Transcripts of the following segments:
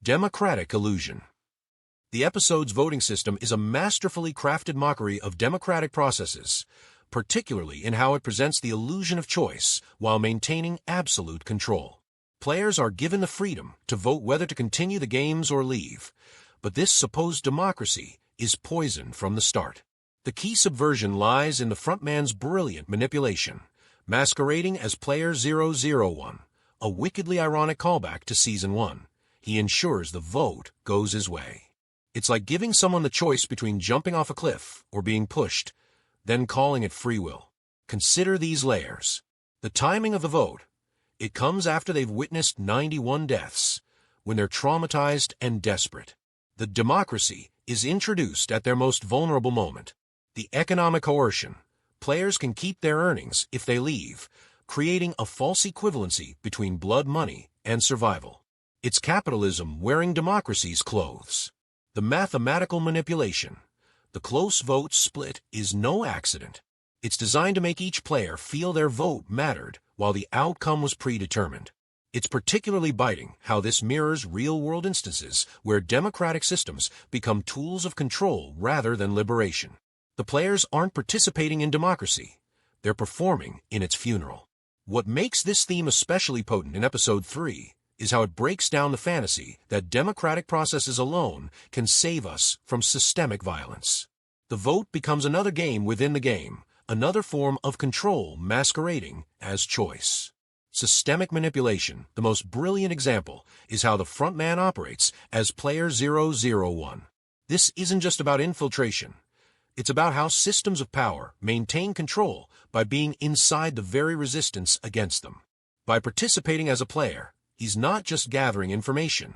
Democratic illusion. The episode's voting system is a masterfully crafted mockery of democratic processes, particularly in how it presents the illusion of choice while maintaining absolute control. Players are given the freedom to vote whether to continue the games or leave, but this supposed democracy is poisoned from the start. The key subversion lies in the frontman's brilliant manipulation, masquerading as Player 001, a wickedly ironic callback to Season 1. He ensures the vote goes his way. It's like giving someone the choice between jumping off a cliff or being pushed, then calling it free will. Consider these layers. The timing of the vote. It comes after they've witnessed 91 deaths, when they're traumatized and desperate. The democracy is introduced at their most vulnerable moment. The economic coercion. Players can keep their earnings if they leave, creating a false equivalency between blood money and survival. It's capitalism wearing democracy's clothes. The mathematical manipulation. The close vote split is no accident. It's designed to make each player feel their vote mattered while the outcome was predetermined. It's particularly biting how this mirrors real-world instances where democratic systems become tools of control rather than liberation. The players aren't participating in democracy. They're performing in its funeral. What makes this theme especially potent in Episode 3 is how it breaks down the fantasy that democratic processes alone can save us from systemic violence. The vote becomes another game within the game, another form of control masquerading as choice. Systemic manipulation, the most brilliant example, is how the frontman operates as Player 001. This isn't just about infiltration. It's about how systems of power maintain control by being inside the very resistance against them. By participating as a player, he's not just gathering information.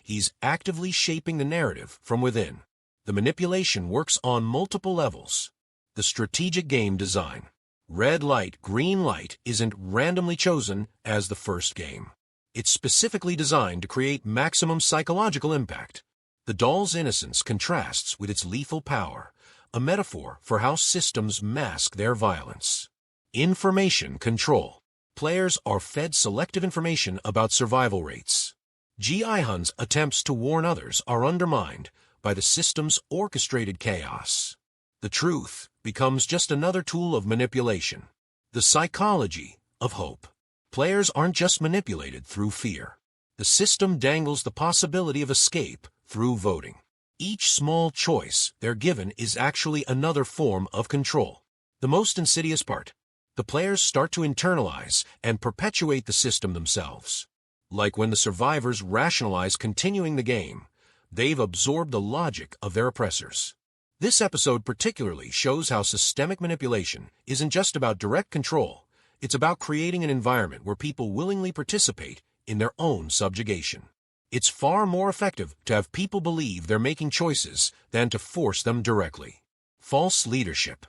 He's actively shaping the narrative from within. The manipulation works on multiple levels. The strategic game design. Red light, green light isn't randomly chosen as the first game. It's specifically designed to create maximum psychological impact. The doll's innocence contrasts with its lethal power, a metaphor for how systems mask their violence. Information control. Players are fed selective information about survival rates. Gi-hun's attempts to warn others are undermined by the system's orchestrated chaos. The truth becomes just another tool of manipulation. The psychology of hope. Players aren't just manipulated through fear. The system dangles the possibility of escape through voting. Each small choice they're given is actually another form of control. The most insidious part. The players start to internalize and perpetuate the system themselves. Like when the survivors rationalize continuing the game, they've absorbed the logic of their oppressors. This episode particularly shows how systemic manipulation isn't just about direct control. It's about creating an environment where people willingly participate in their own subjugation. It's far more effective to have people believe they're making choices than to force them directly. False leadership.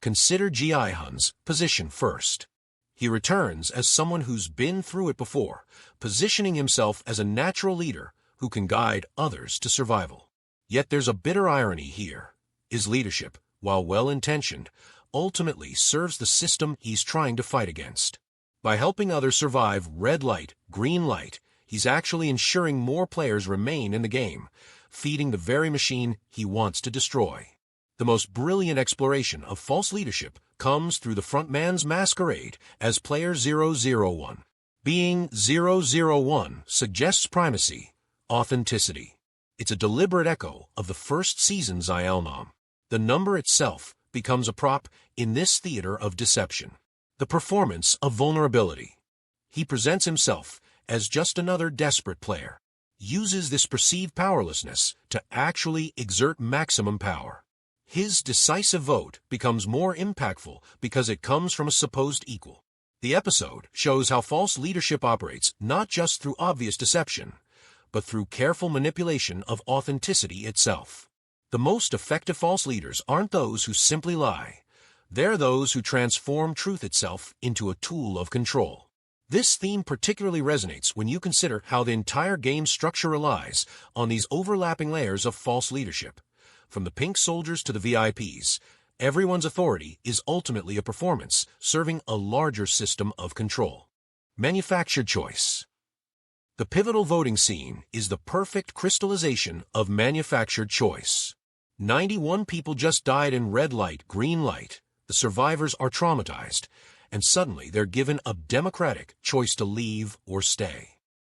Consider Gi-hun's position first. He returns as someone who's been through it before, positioning himself as a natural leader who can guide others to survival. Yet there's a bitter irony here. His leadership, while well-intentioned, ultimately serves the system he's trying to fight against. By helping others survive red light, green light, he's actually ensuring more players remain in the game, feeding the very machine he wants to destroy. The most brilliant exploration of false leadership comes through the frontman's masquerade as Player 001. Being 001 suggests primacy, authenticity. It's a deliberate echo of the first season's ILNOM. The number itself becomes a prop in this theater of deception. The performance of vulnerability. He presents himself as just another desperate player, uses this perceived powerlessness to actually exert maximum power. His decisive vote becomes more impactful because it comes from a supposed equal. The episode shows how false leadership operates not just through obvious deception, but through careful manipulation of authenticity itself. The most effective false leaders aren't those who simply lie. They're those who transform truth itself into a tool of control. This theme particularly resonates when you consider how the entire game's structure relies on these overlapping layers of false leadership. From the pink soldiers to the VIPs, everyone's authority is ultimately a performance, serving a larger system of control. Manufactured choice. The pivotal voting scene is the perfect crystallization of manufactured choice. 91 people just died in red light, green light. The survivors are traumatized, and suddenly they're given a democratic choice to leave or stay.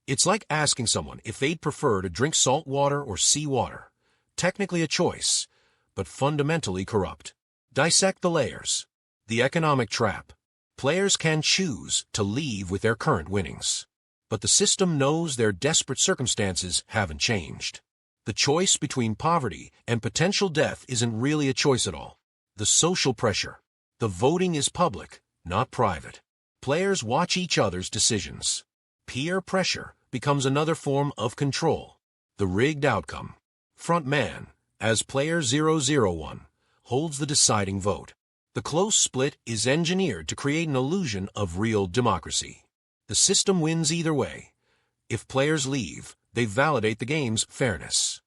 It's like asking someone if they'd prefer to drink salt water or sea water. Technically a choice, but fundamentally corrupt. Dissect the layers. The economic trap. Players can choose to leave with their current winnings. But the system knows their desperate circumstances haven't changed. The choice between poverty and potential death isn't really a choice at all. The social pressure. The voting is public, not private. Players watch each other's decisions. Peer pressure becomes another form of control. The rigged outcome. Front man, as player 001, holds the deciding vote. The close split is engineered to create an illusion of real democracy. The system wins either way. If players leave, they validate the game's fairness.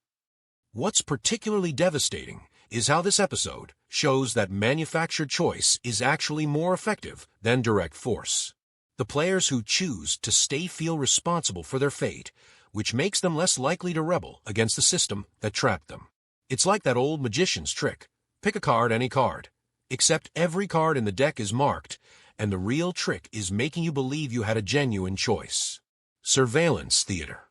What's particularly devastating is how this episode shows that manufactured choice is actually more effective than direct force. The players who choose to stay feel responsible for their fate, which makes them less likely to rebel against the system that trapped them. It's like that old magician's trick. Pick a card, any card. Except every card in the deck is marked, and the real trick is making you believe you had a genuine choice. Surveillance theater.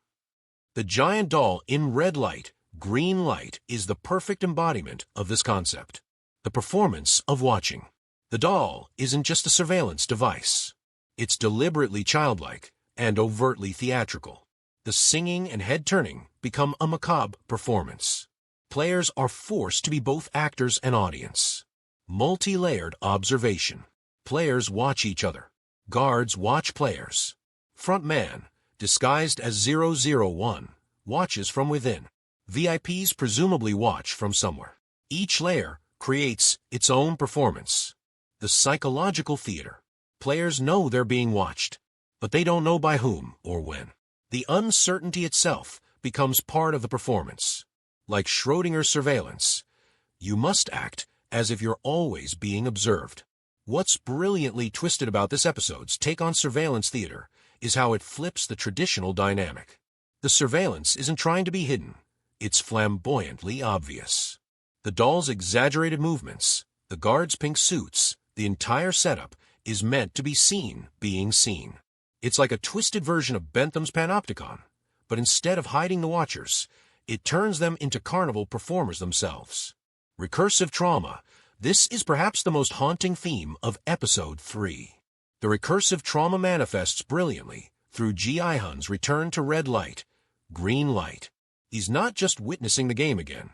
The giant doll in red light, green light is the perfect embodiment of this concept. The performance of watching. The doll isn't just a surveillance device. It's deliberately childlike and overtly theatrical. The singing and head-turning become a macabre performance. Players are forced to be both actors and audience. Multi-layered observation. Players watch each other. Guards watch players. Front man, disguised as 001, watches from within. VIPs presumably watch from somewhere. Each layer creates its own performance. The psychological theater. Players know they're being watched, but they don't know by whom or when. The uncertainty itself becomes part of the performance. Like Schrodinger's surveillance, you must act as if you're always being observed. What's brilliantly twisted about this episode's take on surveillance theater is how it flips the traditional dynamic. The surveillance isn't trying to be hidden. It's flamboyantly obvious. The doll's exaggerated movements, the guards' pink suits, the entire setup is meant to be seen being seen. It's like a twisted version of Bentham's panopticon, but instead of hiding the watchers, it turns them into carnival performers themselves. Recursive trauma. This is perhaps the most haunting theme of Episode 3. The recursive trauma manifests brilliantly through Gi-hun's return to red light, green light. He's not just witnessing the game again.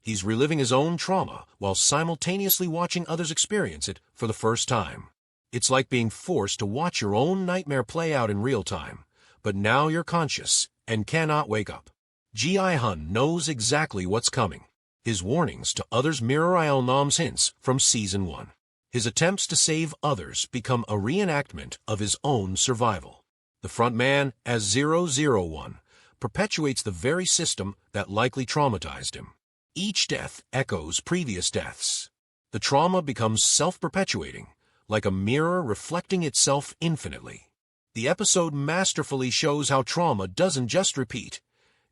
He's reliving his own trauma while simultaneously watching others experience it for the first time. It's like being forced to watch your own nightmare play out in real time, but now you're conscious and cannot wake up. Gi-hun knows exactly what's coming. His warnings to others mirror Nam's hints from Season 1. His attempts to save others become a reenactment of his own survival. The front man, as 001, perpetuates the very system that likely traumatized him. Each death echoes previous deaths. The trauma becomes self-perpetuating, like a mirror reflecting itself infinitely. The episode masterfully shows how trauma doesn't just repeat,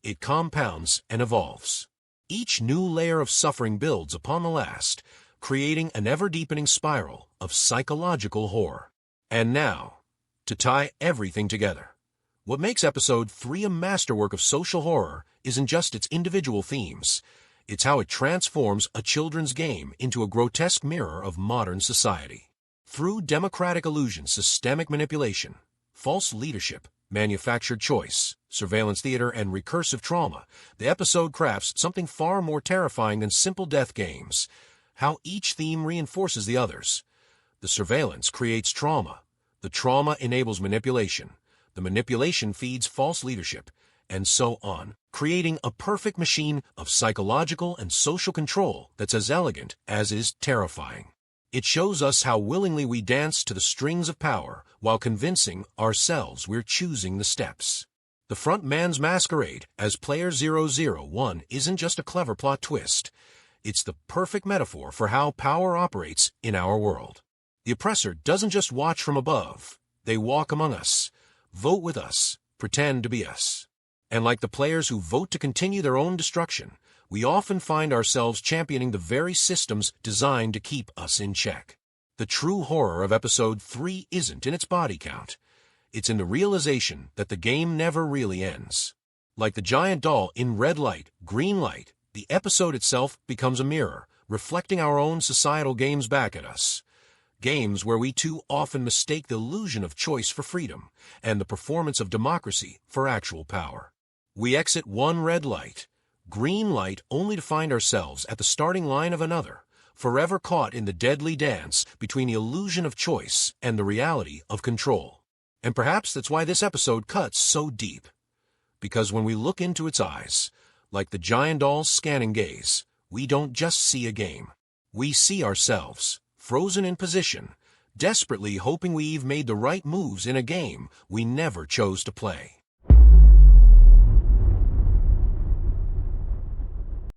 it compounds and evolves. Each new layer of suffering builds upon the last, creating an ever-deepening spiral of psychological horror. And now, to tie everything together, what makes Episode 3 a masterwork of social horror isn't just its individual themes, it's how it transforms a children's game into a grotesque mirror of modern society. Through democratic illusion, systemic manipulation, false leadership, manufactured choice, surveillance theater, and recursive trauma, the episode crafts something far more terrifying than simple death games. How each theme reinforces the others. The surveillance creates trauma. The trauma enables manipulation. The manipulation feeds false leadership, and so on, creating a perfect machine of psychological and social control that's as elegant as is terrifying. It shows us how willingly we dance to the strings of power while convincing ourselves we're choosing the steps. The front man's masquerade as player 001 isn't just a clever plot twist. It's the perfect metaphor for how power operates in our world. The oppressor doesn't just watch from above. They walk among us, vote with us, pretend to be us. And like the players who vote to continue their own destruction, we often find ourselves championing the very systems designed to keep us in check. The true horror of Episode 3 isn't in its body count. It's in the realization that the game never really ends. Like the giant doll in red light, green light, the episode itself becomes a mirror, reflecting our own societal games back at us. Games where we too often mistake the illusion of choice for freedom, and the performance of democracy for actual power. We exit one red light, green light, only to find ourselves at the starting line of another, forever caught in the deadly dance between the illusion of choice and the reality of control. And perhaps that's why this episode cuts so deep. Because when we look into its eyes, like the giant doll's scanning gaze, we don't just see a game. We see ourselves, frozen in position, desperately hoping we've made the right moves in a game we never chose to play.